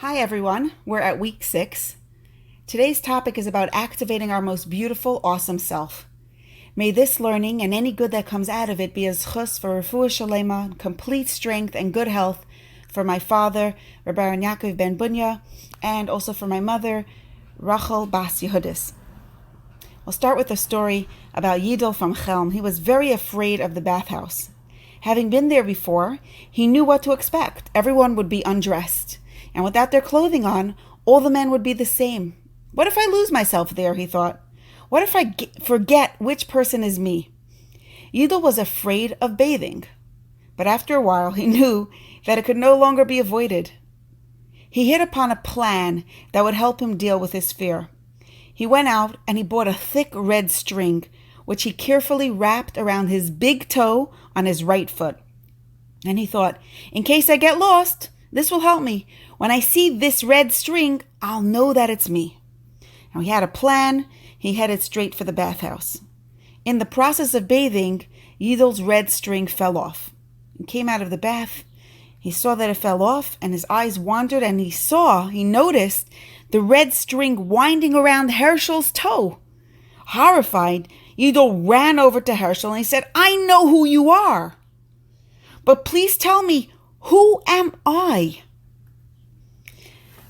Hi everyone, we're at week 6. Today's topic is about activating our most beautiful, awesome self. May this learning and any good that comes out of it be a zchus for refuah shalema, complete strength and good health for my father, Rabbi Aaron Yaakov ben Bunya, and also for my mother, Rachel Bas Yehudis. We'll start with a story about Yidel from Chelm. He was very afraid of the bathhouse. Having been there before, he knew what to expect. Everyone would be undressed. And without their clothing on, all the men would be the same. What if I lose myself there, he thought. What if I forget which person is me? Yidel was afraid of bathing. But after a while, he knew that it could no longer be avoided. He hit upon a plan that would help him deal with his fear. He went out and he bought a thick red string, which he carefully wrapped around his big toe on his right foot. And he thought, in case I get lost, this will help me. When I see this red string, I'll know that it's me. Now he had a plan. He headed straight for the bathhouse. In the process of bathing, Yidel's red string fell off. He came out of the bath. He saw that it fell off, and his eyes wandered, and he noticed the red string winding around Hershel's toe. Horrified, Yidel ran over to Hershel and he said, I know who you are. But please tell me, who am I?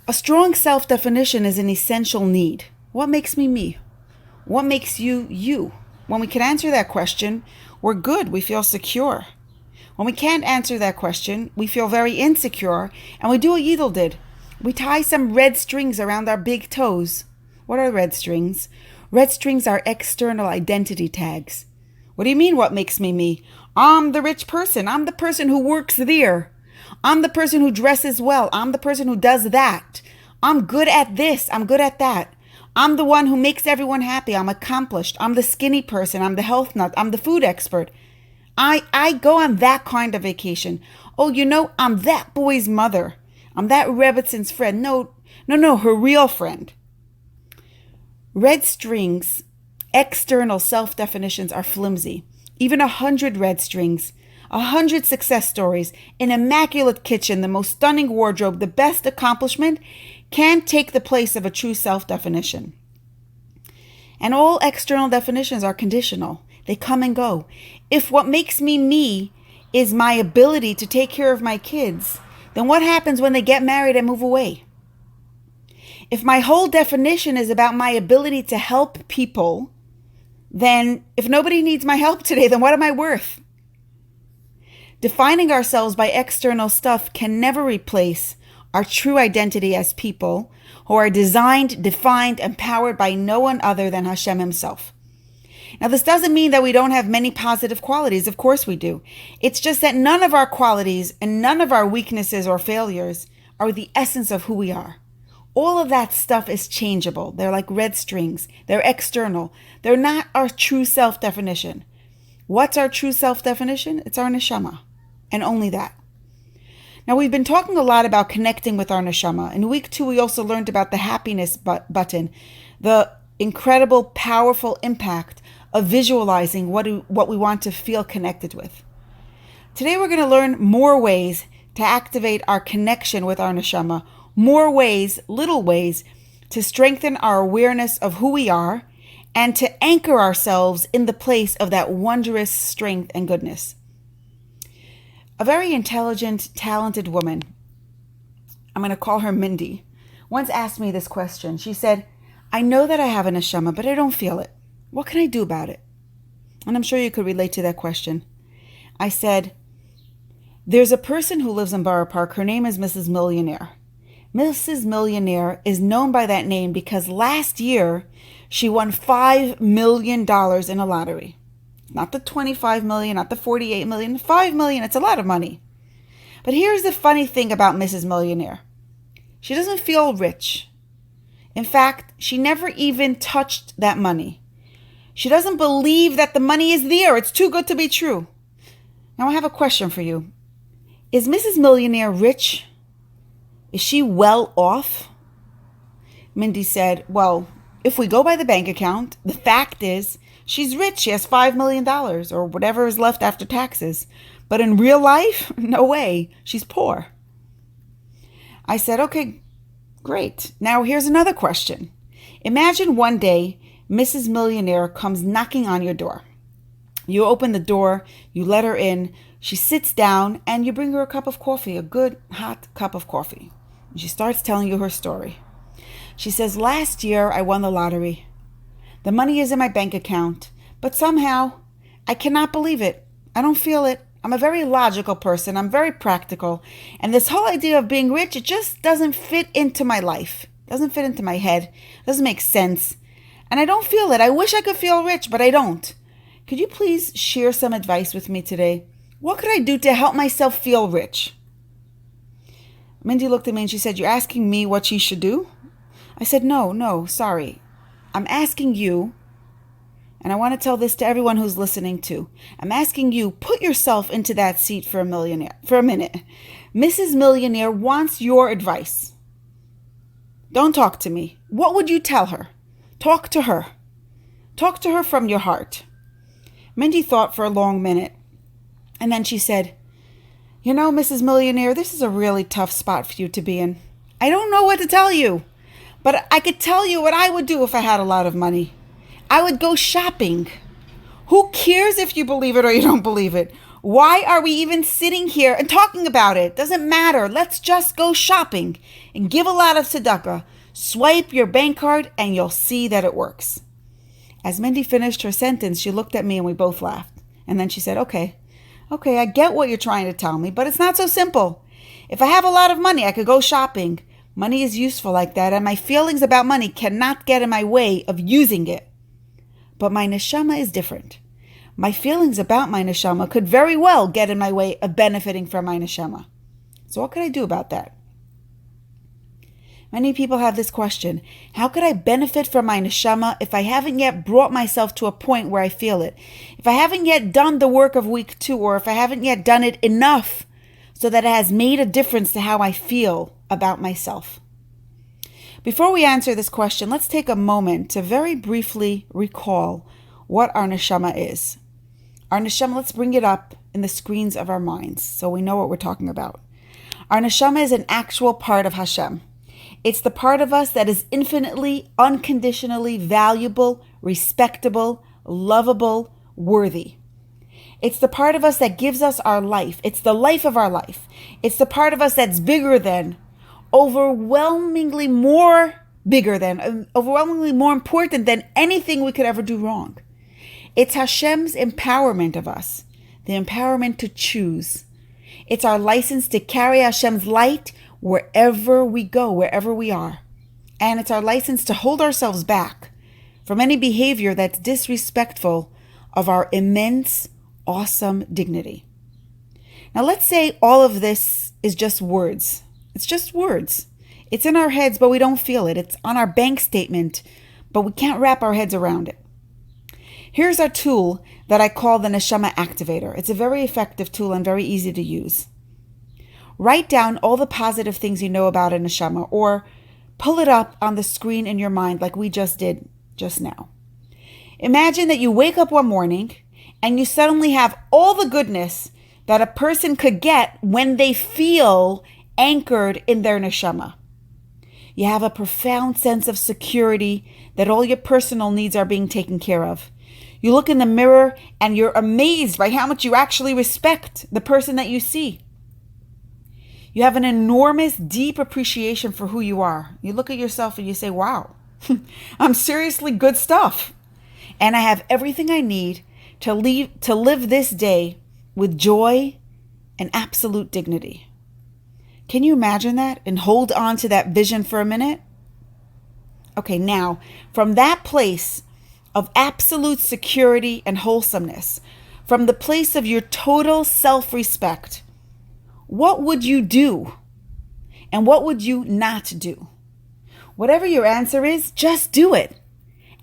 A strong self-definition is an essential need. What makes me me? What makes you you? When we can answer that question, we're good. We feel secure. When we can't answer that question, we feel very insecure, and we do what Yidel did. We tie some red strings around our big toes. What are red strings? Red strings are external identity tags. What do you mean, what makes me me? I'm the rich person. I'm the person who works there. I'm the person who dresses well. I'm the person who does that. I'm good at this. I'm good at that. I'm the one who makes everyone happy. I'm accomplished. I'm the skinny person. I'm the health nut. I'm the food expert. I go on that kind of vacation. Oh, I'm that boy's mother. I'm that Rebbitzon's friend. No, her real friend. Red strings, external self-definitions are flimsy. Even 100 red strings, 100 success stories, an immaculate kitchen, the most stunning wardrobe, the best accomplishment can't take the place of a true self-definition. And all external definitions are conditional. They come and go. If what makes me me is my ability to take care of my kids, then what happens when they get married and move away? If my whole definition is about my ability to help people, then if nobody needs my help today, then what am I worth? Defining ourselves by external stuff can never replace our true identity as people who are designed, defined, and powered by no one other than Hashem himself. Now, this doesn't mean that we don't have many positive qualities. Of course we do. It's just that none of our qualities and none of our weaknesses or failures are the essence of who we are. All of that stuff is changeable. They're like red strings. They're external. They're not our true self-definition. What's our true self-definition? It's our neshama, and only that. Now, we've been talking a lot about connecting with our neshama. In week 2, we also learned about the happiness button, the incredible, powerful impact of visualizing what we want to feel connected with. Today, we're going to learn more ways to activate our connection with our neshama, more ways, little ways, to strengthen our awareness of who we are and to anchor ourselves in the place of that wondrous strength and goodness. A very intelligent, talented woman, I'm going to call her Mindy, once asked me this question. She said, I know that I have a neshama, but I don't feel it. What can I do about it? And I'm sure you could relate to that question. I said, there's a person who lives in Borough Park. Her name is Mrs. Millionaire. Mrs. Millionaire is known by that name because last year she won $5 million in a lottery. Not the 25 million, not the 48 million, 5 million. It's a lot of money. But here's the funny thing about Mrs. Millionaire. She doesn't feel rich. In fact, she never even touched that money. She doesn't believe that the money is there. It's too good to be true. Now I have a question for you. Is Mrs. Millionaire rich? Is she well off? Mindy said, well, if we go by the bank account, the fact is she's rich. She has $5 million or whatever is left after taxes. But in real life, no way. She's poor. I said, okay, Great. Now here's another question. Imagine one day Mrs. Millionaire comes knocking on your door. You open the door, you let her in, she sits down, and you bring her a cup of coffee, a good hot cup of coffee. And she starts telling you her story. She says, last year I won the lottery. The money is in my bank account, but somehow I cannot believe it. I don't feel it. I'm a very logical person. I'm very practical. And this whole idea of being rich, it just doesn't fit into my life. It doesn't fit into my head. It doesn't make sense. And I don't feel it. I wish I could feel rich, but I don't. Could you please share some advice with me today? What could I do to help myself feel rich? Mindy looked at me and she said, you're asking me what she should do? I said, no, sorry. I'm asking you, and I want to tell this to everyone who's listening too. I'm asking you, put yourself into that seat for a minute. Mrs. Millionaire wants your advice. Don't talk to me. What would you tell her? Talk to her. Talk to her from your heart. Mindy thought for a long minute, and then she said, you know, Mrs. Millionaire, this is a really tough spot for you to be in. I don't know what to tell you, but I could tell you what I would do if I had a lot of money. I would go shopping. Who cares if you believe it or you don't believe it? Why are we even sitting here and talking about it? Doesn't matter. Let's just go shopping and give a lot of tzedakah. Swipe your bank card and you'll see that it works. As Mindy finished her sentence, she looked at me and we both laughed. And then she said, okay, I get what you're trying to tell me, but it's not so simple. If I have a lot of money, I could go shopping. Money is useful like that, and my feelings about money cannot get in my way of using it. But my neshama is different. My feelings about my neshama could very well get in my way of benefiting from my neshama. So what could I do about that? Many people have this question. How could I benefit from my neshama if I haven't yet brought myself to a point where I feel it? If I haven't yet done the work of week 2, or if I haven't yet done it enough so that it has made a difference to how I feel about myself? Before we answer this question, let's take a moment to very briefly recall what our neshama is. Our neshama, let's bring it up in the screens of our minds so we know what we're talking about. Our neshama is an actual part of Hashem. It's the part of us that is infinitely, unconditionally valuable, respectable, lovable, worthy. It's the part of us that gives us our life. It's the life of our life. It's the part of us that's overwhelmingly more important than anything we could ever do wrong. It's Hashem's empowerment of us, the empowerment to choose. It's our license to carry Hashem's light wherever we go, wherever we are. And it's our license to hold ourselves back from any behavior that's disrespectful of our immense, awesome dignity. Now let's say all of this is just words. It's just words. It's in our heads, but we don't feel it. It's on our bank statement, but we can't wrap our heads around it. Here's our tool that I call the Neshama Activator. It's a very effective tool and very easy to use. Write down all the positive things you know about a neshama, or pull it up on the screen in your mind like we just did just now. Imagine that you wake up one morning and you suddenly have all the goodness that a person could get when they feel anchored in their neshama. You have a profound sense of security that all your personal needs are being taken care of. You look in the mirror and you're amazed by how much you actually respect the person that you see. You have an enormous, deep appreciation for who you are. You look at yourself and you say, wow, I'm seriously good stuff. And I have everything I need to live this day with joy and absolute dignity. Can you imagine that and hold on to that vision for a minute? Okay, now, from that place of absolute security and wholesomeness, from the place of your total self-respect, what would you do? And what would you not do? Whatever your answer is, just do it.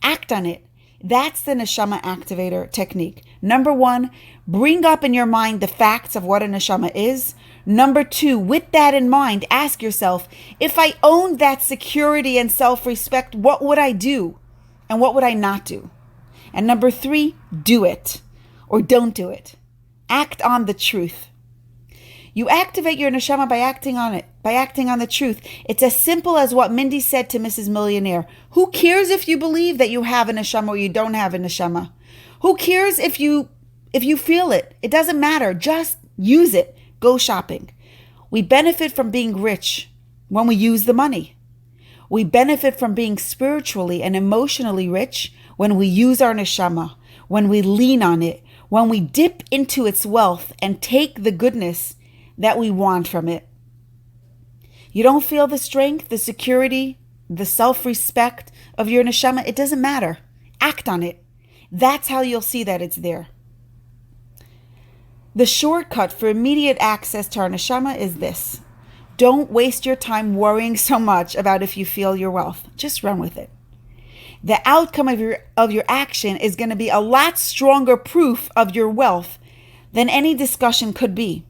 Act on it. That's the Neshama Activator technique. Number 1, bring up in your mind the facts of what a Neshama is. Number 2, with that in mind, ask yourself, if I owned that security and self-respect, what would I do? And what would I not do? And number 3, do it or don't do it. Act on the truth. You activate your neshama by acting on it, by acting on the truth. It's as simple as what Mindy said to Mrs. Millionaire. Who cares if you believe that you have a neshama or you don't have a neshama? Who cares if you feel it? It doesn't matter. Just use it. Go shopping. We benefit from being rich when we use the money. We benefit from being spiritually and emotionally rich when we use our neshama, when we lean on it, when we dip into its wealth and take the goodness that we want from it. You don't feel the strength, the security, the self-respect of your neshama? It doesn't matter. Act on it. That's how you'll see that it's there. The shortcut for immediate access to our neshama is this. Don't waste your time worrying so much about if you feel your wealth. Just run with it. The outcome of your action is going to be a lot stronger proof of your wealth than any discussion could be.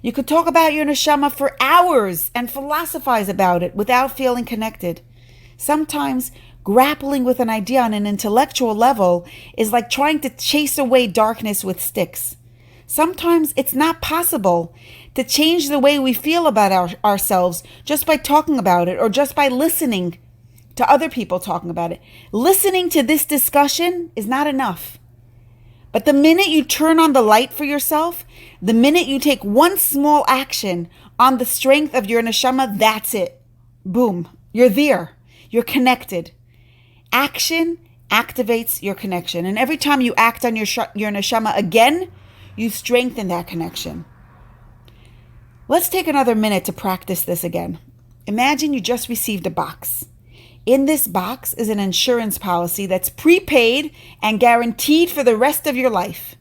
You could talk about your neshama for hours and philosophize about it without feeling connected. Sometimes grappling with an idea on an intellectual level is like trying to chase away darkness with sticks. Sometimes it's not possible to change the way we feel about ourselves just by talking about it or just by listening to other people talking about it. Listening to this discussion is not enough. But the minute you turn on the light for yourself, the minute you take one small action on the strength of your neshama, that's it. Boom. You're there. You're connected. Action activates your connection. And every time you act on your neshama again, you strengthen that connection. Let's take another minute to practice this again. Imagine you just received a box. In this box is an insurance policy that's prepaid and guaranteed for the rest of your life.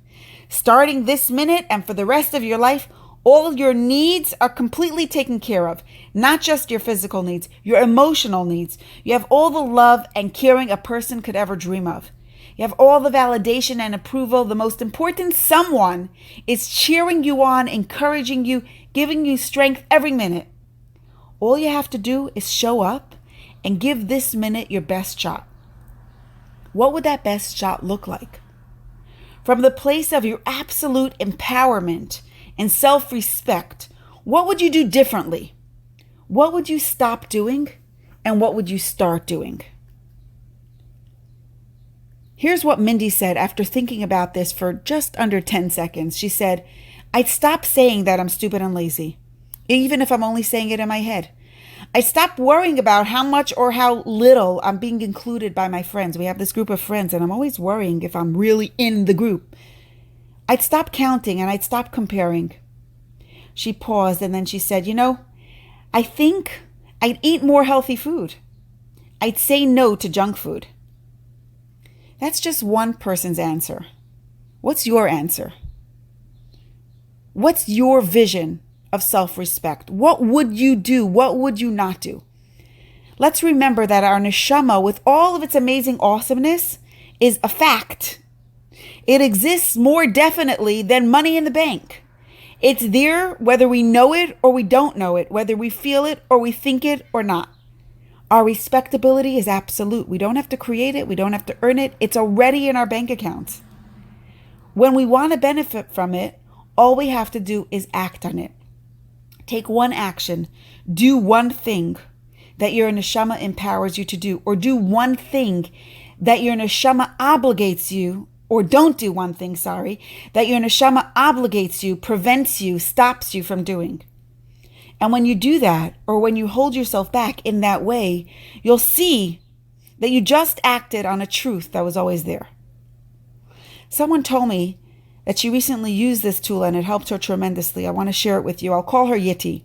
Starting this minute and for the rest of your life, all your needs are completely taken care of. Not just your physical needs, your emotional needs. You have all the love and caring a person could ever dream of. You have all the validation and approval. The most important someone is cheering you on, encouraging you, giving you strength every minute. All you have to do is show up and give this minute your best shot. What would that best shot look like? From the place of your absolute empowerment and self-respect, what would you do differently? What would you stop doing? And what would you start doing? Here's what Mindy said after thinking about this for just under 10 seconds. She said, I'd stop saying that I'm stupid and lazy, even if I'm only saying it in my head. I stopped worrying about how much or how little I'm being included by my friends. We have this group of friends, and I'm always worrying if I'm really in the group. I'd stop counting and I'd stop comparing. She paused and then she said, I think I'd eat more healthy food. I'd say no to junk food. That's just one person's answer. What's your answer? What's your vision of self-respect? What would you do? What would you not do? Let's remember that our neshama, with all of its amazing awesomeness, is a fact. It exists more definitely than money in the bank. It's there whether we know it or we don't know it, whether we feel it or we think it or not. Our respectability is absolute. We don't have to create it. We don't have to earn it. It's already in our bank accounts. When we want to benefit from it, all we have to do is act on it. Take one action. Do one thing that your neshama empowers you to do, or do one thing that your neshama obligates you, or don't do one thing, that your neshama obligates you, prevents you, stops you from doing. And when you do that, or when you hold yourself back in that way, you'll see that you just acted on a truth that was always there. Someone told me that she recently used this tool and it helped her tremendously. I want to share it with you. I'll call her Yitti.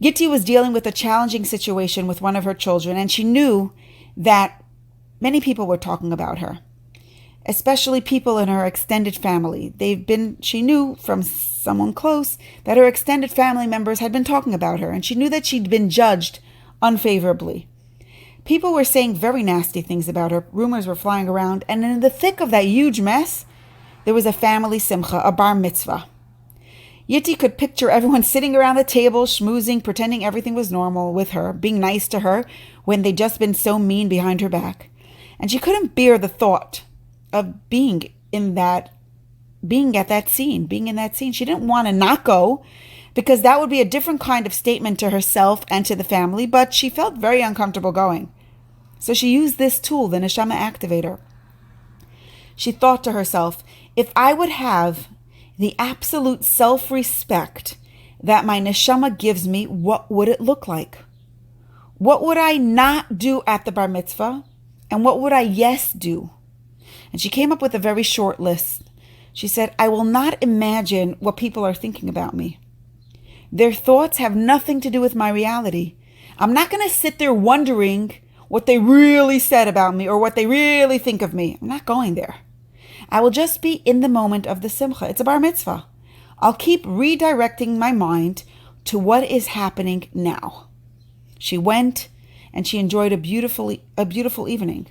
Yitti was dealing with a challenging situation with one of her children, and she knew that many people were talking about her, especially people in her extended family. She knew from someone close that her extended family members had been talking about her, and she knew that she'd been judged unfavorably. People were saying very nasty things about her. Rumors were flying around, and in the thick of that huge mess, there was a family simcha, a bar mitzvah. Yitti could picture everyone sitting around the table, schmoozing, pretending everything was normal with her, being nice to her when they'd just been so mean behind her back. And she couldn't bear the thought of being in that scene. She didn't want to not go, because that would be a different kind of statement to herself and to the family, but she felt very uncomfortable going. So she used this tool, the neshama activator. She thought to herself, if I would have the absolute self-respect that my neshama gives me, what would it look like? What would I not do at the bar mitzvah? And what would I yes do? And she came up with a very short list. She said, I will not imagine what people are thinking about me. Their thoughts have nothing to do with my reality. I'm not going to sit there wondering what they really said about me or what they really think of me. I'm not going there. I will just be in the moment of the simcha. It's a bar mitzvah. I'll keep redirecting my mind to what is happening now. She went and she enjoyed a beautiful evening.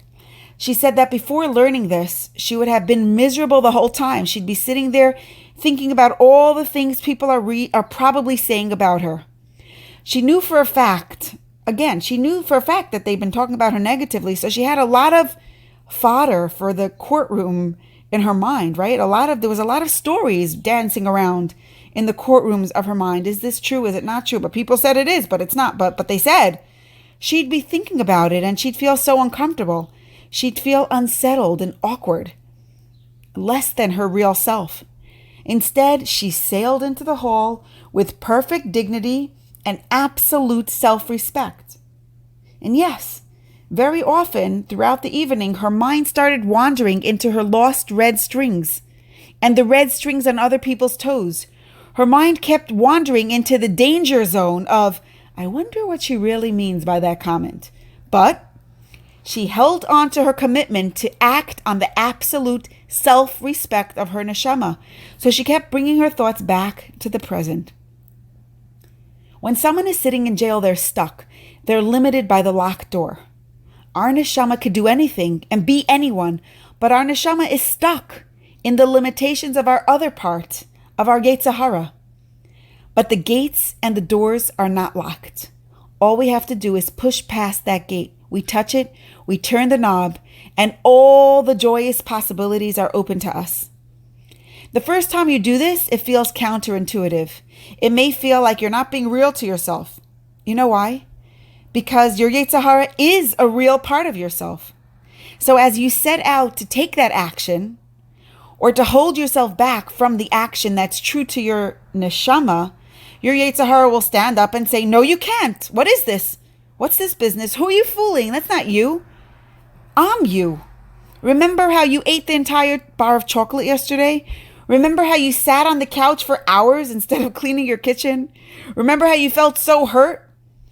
She said that before learning this, she would have been miserable the whole time. She'd be sitting there thinking about all the things people are probably saying about her. She knew for a fact that they'd been talking about her negatively, so she had a lot of fodder for the courtroom in her mind, right? There was a lot of stories dancing around in the courtrooms of her mind. Is this true? Is it not true? But people said it is, but it's not. But they said. She'd be thinking about it and she'd feel so uncomfortable. She'd feel unsettled and awkward, less than her real self. Instead, she sailed into the hall with perfect dignity and absolute self-respect. And yes, very often throughout the evening, her mind started wandering into her lost red strings and the red strings on other people's toes. Her mind kept wandering into the danger zone of, I wonder what she really means by that comment. But she held on to her commitment to act on the absolute self-respect of her neshama. So she kept bringing her thoughts back to the present. When someone is sitting in jail, they're stuck. They're limited by the locked door. Our neshama could do anything and be anyone, but our neshama is stuck in the limitations of our other part, of our Yetzer Hara. But the gates and the doors are not locked. All we have to do is push past that gate. We touch it, we turn the knob, and all the joyous possibilities are open to us. The first time you do this, it feels counterintuitive. It may feel like you're not being real to yourself. You know why? Because your Yetzer Hara is a real part of yourself. So as you set out to take that action, or to hold yourself back from the action that's true to your neshama, your Yetzer Hara will stand up and say, no, you can't. What is this? What's this business? Who are you fooling? That's not you. I'm you. Remember how you ate the entire bar of chocolate yesterday? Remember how you sat on the couch for hours instead of cleaning your kitchen? Remember how you felt so hurt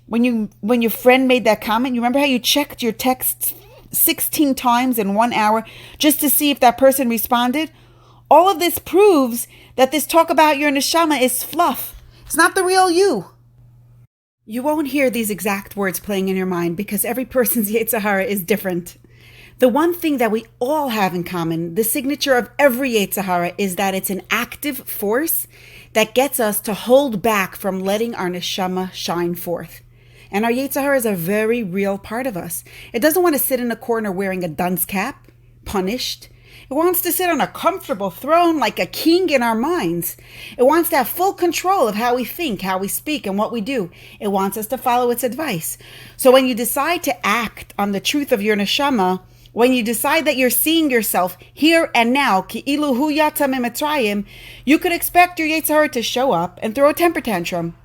when your friend made that comment? You remember how you checked your texts 16 times in 1 hour just to see if that person responded? All of this proves that this talk about your neshama is fluff. It's not the real you. You won't hear these exact words playing in your mind because every person's Yetzer Hara is different. The one thing that we all have in common, the signature of every Yetzer Hara, is that it's an active force that gets us to hold back from letting our neshama shine forth. And our Yetzer Hara is a very real part of us. It doesn't want to sit in a corner wearing a dunce cap, punished. It wants to sit on a comfortable throne like a king in our minds. It wants to have full control of how we think, how we speak, and what we do. It wants us to follow its advice. So when you decide to act on the truth of your neshama, when you decide that you're seeing yourself here and now, ki'ilu hu yatsa miMitzrayim, you could expect your Yetzer Hara to show up and throw a temper tantrum.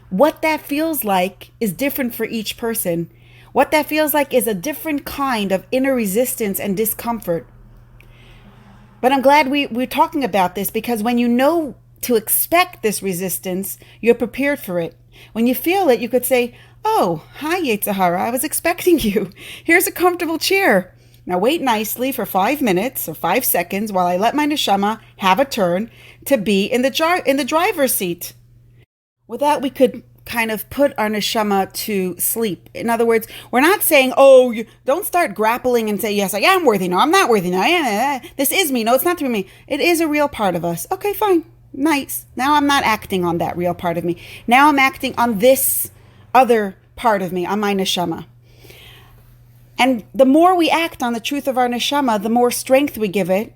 What that feels like is different for each person. What that feels like is a different kind of inner resistance and discomfort. But I'm glad we're talking about this because when you know to expect this resistance, you're prepared for it. When you feel it, you could say, oh, hi, Yetzer Hara, I was expecting you. Here's a comfortable chair. Now wait nicely for 5 minutes or 5 seconds while I let my neshama have a turn to be in the driver's seat. With that, we could kind of put our neshama to sleep. In other words, we're not saying, oh, you don't start grappling and say, yes, I am worthy. No, I'm not worthy. No, this is me. No, it's not through me. It is a real part of us. Okay, fine. Nice. Now I'm not acting on that real part of me. Now I'm acting on this other part of me, on my neshama. And the more we act on the truth of our neshama, the more strength we give it.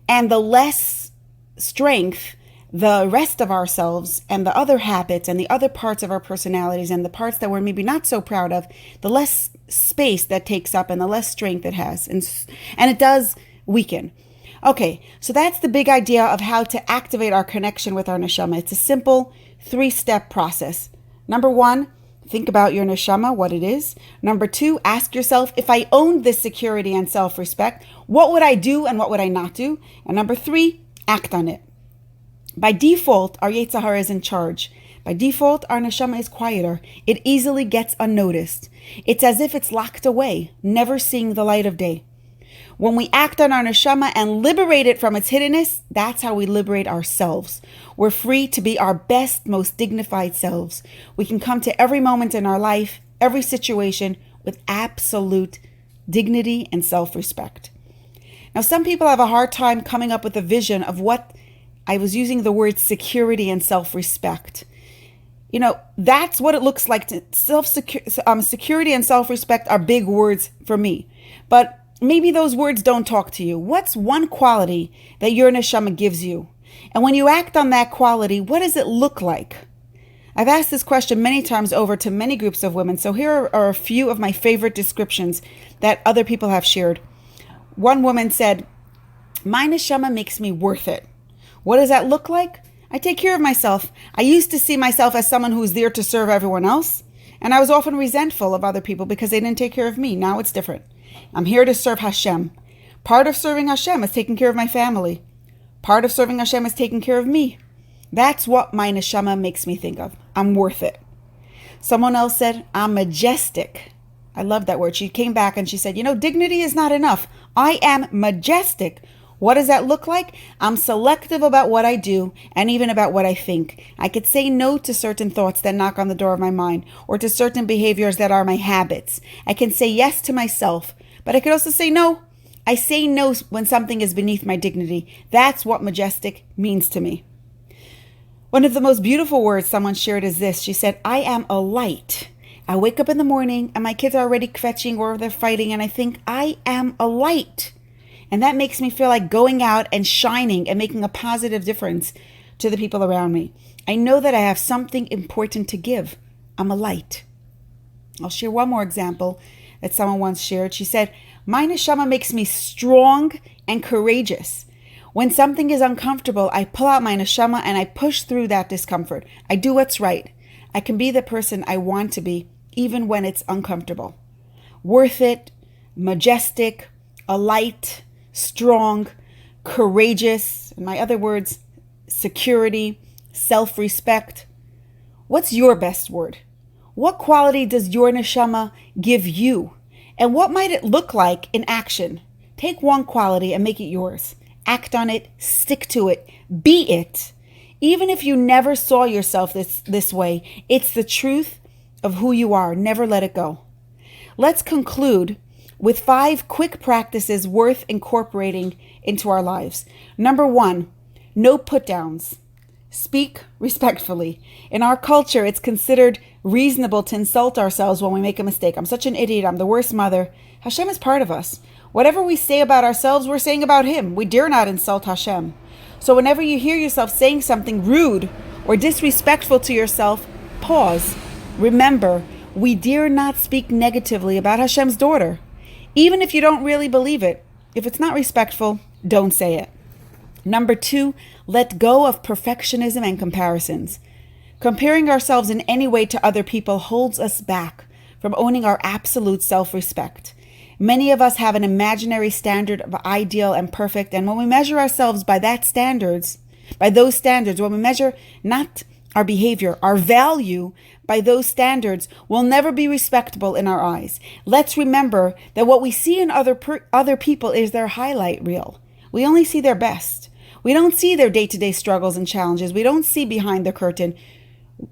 And the less strength the rest of ourselves and the other habits and the other parts of our personalities and the parts that we're maybe not so proud of, the less space that takes up and the less strength it has. And it does weaken. Okay, so that's the big idea of how to activate our connection with our neshama. It's a simple 3-step process. Number 1, think about your neshama, what it is. Number 2, ask yourself, if I owned this security and self-respect, what would I do and what would I not do? And number 3, act on it. By default, our Yetzer Hara is in charge. By default, our neshama is quieter. It easily gets unnoticed. It's as if it's locked away, never seeing the light of day. When we act on our neshama and liberate it from its hiddenness, that's how we liberate ourselves. We're free to be our best, most dignified selves. We can come to every moment in our life, every situation, with absolute dignity and self-respect. Now, some people have a hard time coming up with a vision of what, I was using the word security and self-respect. You know, that's what it looks like. Security and self-respect are big words for me. But maybe those words don't talk to you. What's one quality that your neshama gives you? And when you act on that quality, what does it look like? I've asked this question many times over to many groups of women, so here are a few of my favorite descriptions that other people have shared. One woman said, my neshama makes me worth it. What does that look like? I take care of myself. I used to see myself as someone who's there to serve everyone else, and I was often resentful of other people because they didn't take care of me. Now it's different. I'm here to serve Hashem. Part of serving Hashem is taking care of my family. Part of serving Hashem is taking care of me. That's what my neshama makes me think of. I'm worth it. Someone else said, I'm majestic. I love that word. She came back and she said, dignity is not enough. I am majestic. What does that look like? I'm selective about what I do and even about what I think. I could say no to certain thoughts that knock on the door of my mind or to certain behaviors that are my habits. I can say yes to myself, but I could also say no. I say no when something is beneath my dignity. That's what majestic means to me. One of the most beautiful words someone shared is this. She said, I am a light. I wake up in the morning and my kids are already kvetching or they're fighting and I think I am a light. And that makes me feel like going out and shining and making a positive difference to the people around me. I know that I have something important to give. I'm a light. I'll share one more example that someone once shared. She said, my neshama makes me strong and courageous. When something is uncomfortable, I pull out my neshama and I push through that discomfort. I do what's right. I can be the person I want to be, even when it's uncomfortable. Worth it, majestic, a light, strong, courageous, in my other words, security, self-respect. What's your best word? What quality does your neshama give you? And what might it look like in action? Take one quality and make it yours. Act on it, stick to it, be it. Even if you never saw yourself this way, it's the truth of who you are. Never let it go. Let's conclude with 5 quick practices worth incorporating into our lives. Number 1, no put-downs. Speak respectfully. In our culture, it's considered reasonable to insult ourselves when we make a mistake. I'm such an idiot. I'm the worst mother. Hashem is part of us. Whatever we say about ourselves, we're saying about Him. We dare not insult Hashem. So whenever you hear yourself saying something rude or disrespectful to yourself, pause. Remember, we dare not speak negatively about Hashem's daughter. Even if you don't really believe it, if it's not respectful, don't say it. Number 2, let go of perfectionism and comparisons. Comparing ourselves in any way to other people holds us back from owning our absolute self-respect. Many of us have an imaginary standard of ideal and perfect, and when we measure ourselves by those standards, when we measure not our behavior, our value by those standards, will never be respectable in our eyes. Let's remember that what we see in other people is their highlight reel. We only see their best. We don't see their day-to-day struggles and challenges. We don't see behind the curtain.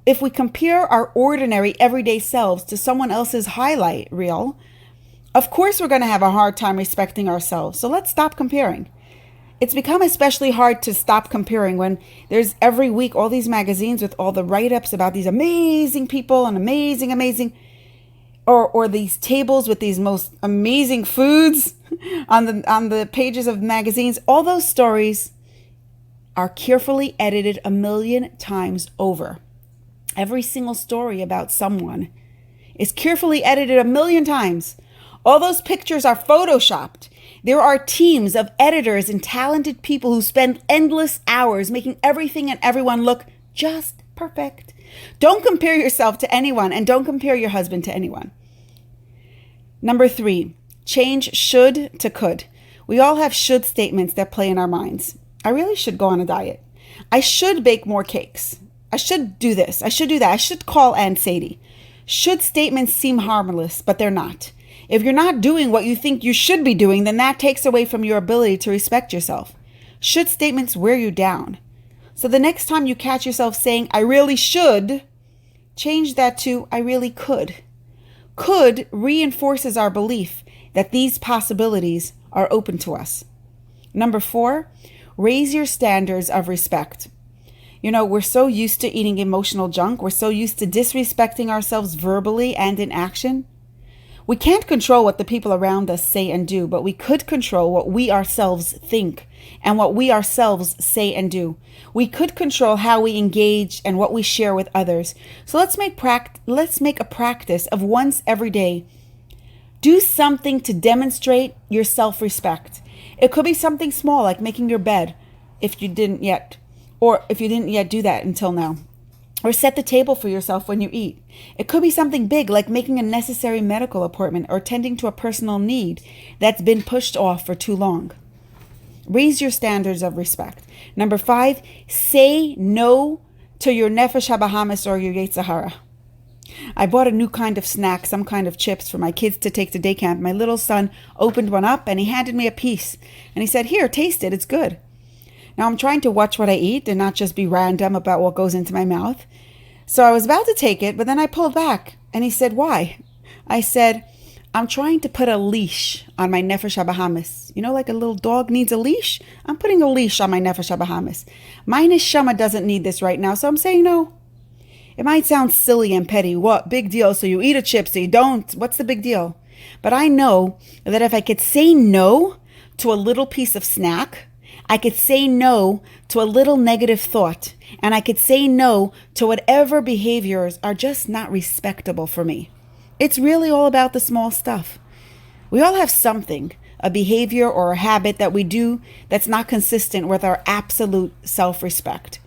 If we compare our ordinary, everyday selves to someone else's highlight reel, of course we're going to have a hard time respecting ourselves. So let's stop comparing. It's become especially hard to stop comparing when there's every week all these magazines with all the write-ups about these amazing people and amazing, or these tables with these most amazing foods on the pages of magazines. All those stories are carefully edited 1,000,000 times over. Every single story about someone is carefully edited 1,000,000 times. All those pictures are photoshopped. There are teams of editors and talented people who spend endless hours making everything and everyone look just perfect. Don't compare yourself to anyone, and don't compare your husband to anyone. Number 3, change should to could. We all have should statements that play in our minds. I really should go on a diet. I should bake more cakes. I should do this. I should do that. I should call Aunt Sadie. Should statements seem harmless, but they're not. If you're not doing what you think you should be doing, then that takes away from your ability to respect yourself. Should statements wear you down. So the next time you catch yourself saying, I really should, change that to, I really could. Could reinforces our belief that these possibilities are open to us. Number 4, raise your standards of respect. We're so used to eating emotional junk. We're so used to disrespecting ourselves verbally and in action. We can't control what the people around us say and do, but we could control what we ourselves think and what we ourselves say and do. We could control how we engage and what we share with others. So let's make a practice of once every day. Do something to demonstrate your self-respect. It could be something small like making your bed if you didn't yet do that until now. Or set the table for yourself when you eat. It could be something big like making a necessary medical appointment or tending to a personal need that's been pushed off for too long. Raise your standards of respect. Number 5, say no to your nefesh habahamis or your yetzer hara. I bought a new kind of snack, some kind of chips for my kids to take to day camp. My little son opened one up and he handed me a piece. And he said, here, taste it. It's good. Now I'm trying to watch what I eat and not just be random about what goes into my mouth. So I was about to take it, but then I pulled back and he said, why? I said, I'm trying to put a leash on my nefesh habahamis. Like a little dog needs a leash? I'm putting a leash on my nefesh habahamis. My neshama doesn't need this right now, so I'm saying no. It might sound silly and petty. What? Big deal. So you eat a chip, so you don't. What's the big deal? But I know that if I could say no to a little piece of snack, I could say no to a little negative thought, and I could say no to whatever behaviors are just not respectable for me. It's really all about the small stuff. We all have something, a behavior or a habit that we do that's not consistent with our absolute self-respect.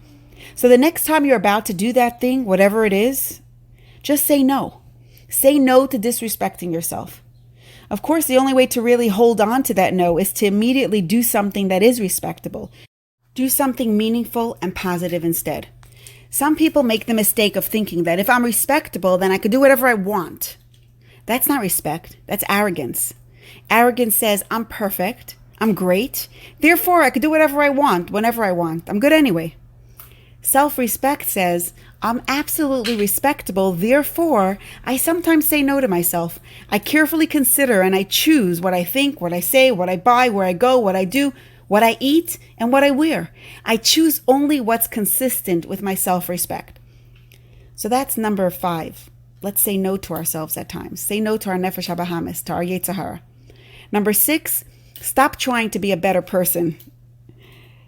So the next time you're about to do that thing, whatever it is, just say no. Say no to disrespecting yourself. Of course, the only way to really hold on to that no is to immediately do something that is respectable. Do something meaningful and positive instead. Some people make the mistake of thinking that if I'm respectable, then I could do whatever I want. That's not respect. That's arrogance. Arrogance says, I'm perfect. I'm great. Therefore, I could do whatever I want, whenever I want. I'm good anyway. Self-respect says, I'm absolutely respectable, therefore, I sometimes say no to myself. I carefully consider and I choose what I think, what I say, what I buy, where I go, what I do, what I eat, and what I wear. I choose only what's consistent with my self-respect. So that's number 5. Let's say no to ourselves at times. Say no to our nefesh habahamis, to our yetzer hara. Number 6, stop trying to be a better person.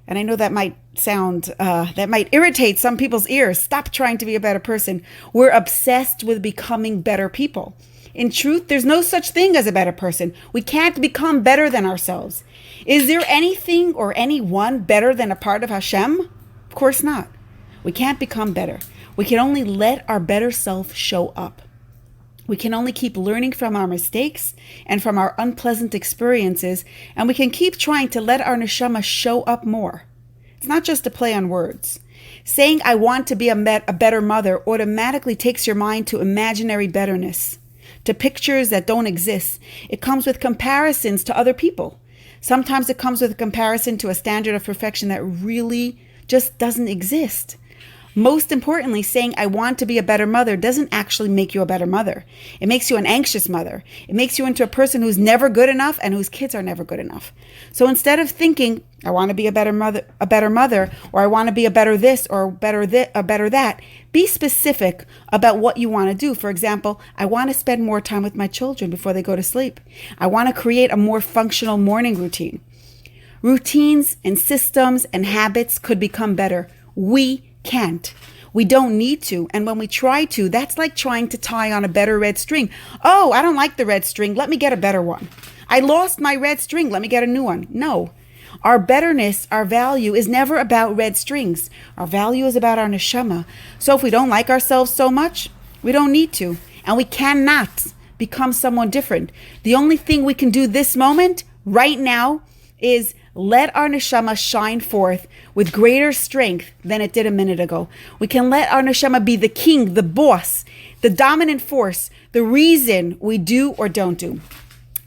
And I know that might irritate some people's ears. Stop trying to be a better person. We're obsessed with becoming better people. In truth, there's no such thing as a better person. We can't become better than ourselves. Is there anything or anyone better than a part of Hashem? Of course not. We can't become better. We can only let our better self show up. We can only keep learning from our mistakes and from our unpleasant experiences, and we can keep trying to let our neshama show up more. It's not just a play on words. Saying I want to be a better mother automatically takes your mind to imaginary betterness, to pictures that don't exist. It comes with comparisons to other people. Sometimes it comes with a comparison to a standard of perfection that really just doesn't exist. Most importantly, saying I want to be a better mother doesn't actually make you a better mother. It makes you an anxious mother. It makes you into a person who's never good enough and whose kids are never good enough. So instead of thinking I want to be a better mother, or I want to be a better this or a better that, be specific about what you want to do. For example, I want to spend more time with my children before they go to sleep. I want to create a more functional morning routine. Routines and systems and habits could become better. We can't. We don't need to. And when we try to, that's like trying to tie on a better red string. Oh, I don't like the red string. Let me get a better one. I lost my red string. Let me get a new one. No. Our betterness, our value is never about red strings. Our value is about our neshama. So if we don't like ourselves so much, we don't need to. And we cannot become someone different. The only thing we can do this moment, right now, is let our neshama shine forth with greater strength than it did a minute ago. We can let our neshama be the king, the boss, the dominant force, the reason we do or don't do.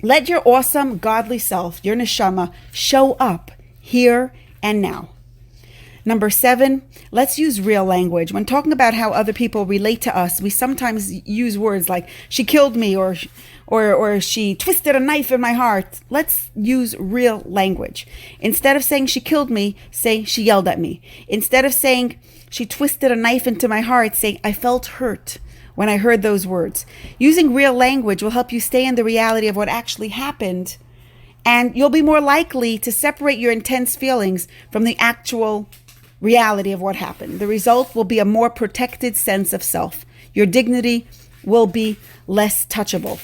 Let your awesome, godly self, your neshama, show up here and now. Number 7, let's use real language. When talking about how other people relate to us, we sometimes use words like, she killed me, or she twisted a knife in my heart. Let's use real language. Instead of saying she killed me, say she yelled at me. Instead of saying she twisted a knife into my heart, say I felt hurt when I heard those words. Using real language will help you stay in the reality of what actually happened, and you'll be more likely to separate your intense feelings from the actual reality of what happened. The result will be a more protected sense of self. Your dignity will be less touchable.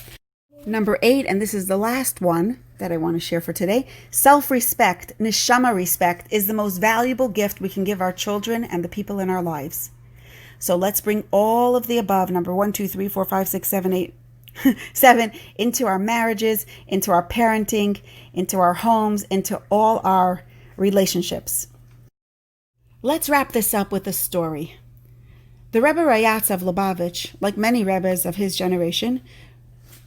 Number 8, and this is the last one that I want to share for today, self-respect, neshama respect, is the most valuable gift we can give our children and the people in our lives. So let's bring all of the above, number 1, 2, 3, 4, 5, 6, 7, 8, 7, into our marriages, into our parenting, into our homes, into all our relationships. Let's wrap this up with a story. The Rebbe Rayatz of Lubavitch, like many Rebbes of his generation,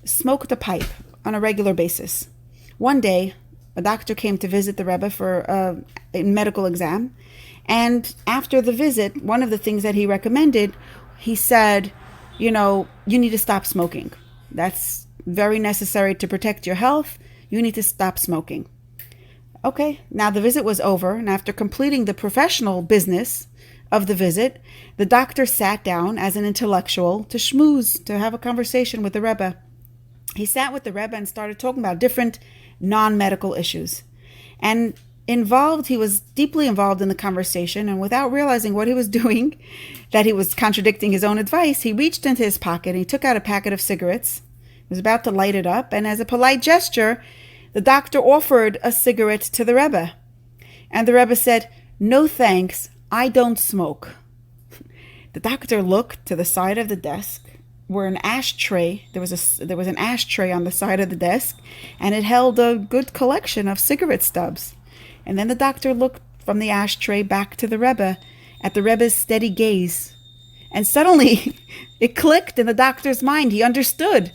smoked a pipe on a regular basis. One day, a doctor came to visit the Rebbe for a medical exam, and after the visit, one of the things that he recommended, he said, you need to stop smoking. That's very necessary to protect your health. You need to stop smoking. Okay, now the visit was over, and after completing the professional business of the visit, the doctor sat down as an intellectual to schmooze, to have a conversation with the Rebbe. He sat with the Rebbe and started talking about different non-medical issues. And he was deeply involved in the conversation, and without realizing what he was doing, that he was contradicting his own advice, he reached into his pocket and he took out a packet of cigarettes. He was about to light it up, and as a polite gesture, the doctor offered a cigarette to the Rebbe. And the Rebbe said, "No thanks, I don't smoke." The doctor looked to the side of the desk where an ashtray, there was an ashtray on the side of the desk, and it held a good collection of cigarette stubs. And then the doctor looked from the ashtray back to the Rebbe, at the Rebbe's steady gaze. And suddenly it clicked in the doctor's mind. He understood.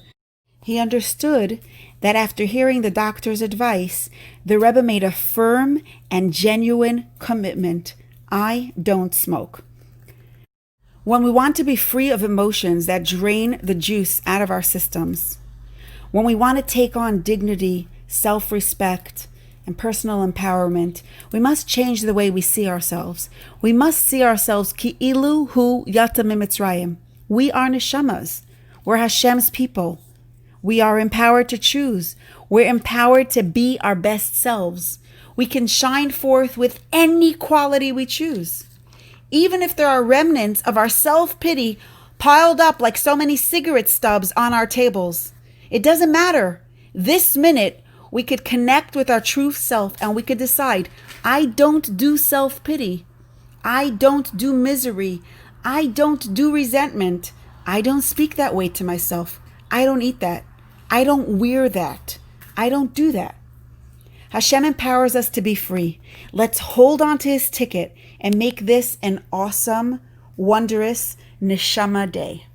He understood that after hearing the doctor's advice, the Rebbe made a firm and genuine commitment. I don't smoke. When we want to be free of emotions that drain the juice out of our systems, when we want to take on dignity, self-respect, and personal empowerment, we must change the way we see ourselves. We must see ourselves ki'ilu hu yata mimitzrayim. We are neshamas. We're Hashem's people. We are empowered to choose. We're empowered to be our best selves. We can shine forth with any quality we choose. Even if there are remnants of our self-pity piled up like so many cigarette stubs on our tables, it doesn't matter. This minute, we could connect with our true self and we could decide, I don't do self-pity. I don't do misery. I don't do resentment. I don't speak that way to myself. I don't eat that. I don't wear that. I don't do that. Hashem empowers us to be free. Let's hold on to his ticket and make this an awesome, wondrous Neshama day.